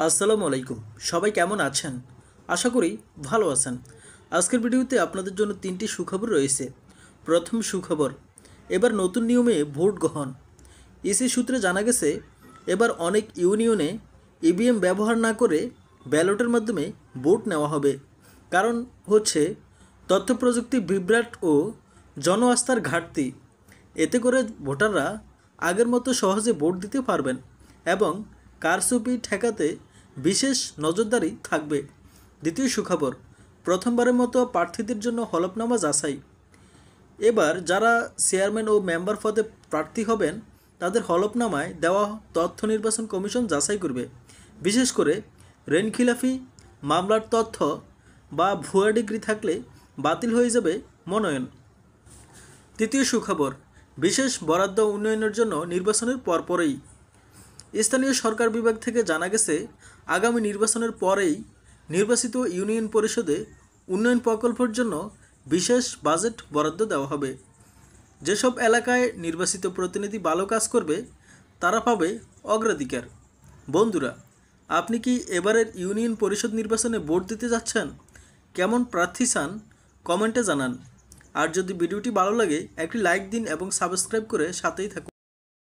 আসসালামু আলাইকুম। সবাই কেমন আছেন? আশা করি ভালো আছেন। আজকের ভিডিওতে আপনাদের জন্য 3টি সুখবর রয়েছে। প্রথম সুখবর, এবার নতুন নিয়মে ভোট গ্রহণ। ইসি সূত্রে জানা গেছে, এবার অনেক ইউনিয়নে ইভিএম ব্যবহার না করে ব্যালটের মাধ্যমে ভোট নেওয়া হবে। কারণ হচ্ছে তথ্য প্রযুক্তি বিভ্রাট ও জন আস্থার ঘাটতি। এতে করে ভোটাররা আগের মতো সহজে ভোট দিতে পারবেন এবং কারচুপি ঠেকাতে বিশেষ নজরদারি থাকবে। দ্বিতীয় সুখবর, প্রথমবারের মতো প্রার্থীদের জন্য হলফনামা যাচাই। এবার যারা চেয়ারম্যান ও মেম্বার পদে প্রার্থী হবেন তাদের হলফনামায় দেওয়া তথ্য নির্বাচন কমিশন যাচাই করবে। বিশেষ করে ঋণখিলাফি মামলার তথ্য বা ভুয়া ডিগ্রি থাকলে বাতিল হয়ে যাবে মনোনয়ন। তৃতীয় সুখবর, বিশেষ বরাদ্দ উন্নয়নের জন্য নির্বাচনের পরপরই। স্থানীয় সরকার বিভাগ থেকে জানা গেছে, আগামী নির্বাচনের পরেই নির্বাচিত ইউনিয়ন পরিষদে উন্নয়ন প্রকল্পের জন্য বিশেষ বাজেট বরাদ্দ দেওয়া হবে। যেসব এলাকায় নির্বাচিত প্রতিনিধি ভালো কাজ করবে তারা পাবে অগ্রাধিকার। বন্ধুরা, আপনি কি এবারের ইউনিয়ন পরিষদ নির্বাচনে ভোট দিতে যাচ্ছেন? কেমন প্রার্থী চান কমেন্টে জানান। আর যদি ভিডিওটি ভালো লাগে একটি লাইক দিন এবং সাবস্ক্রাইব করে সাথেই থাকুন।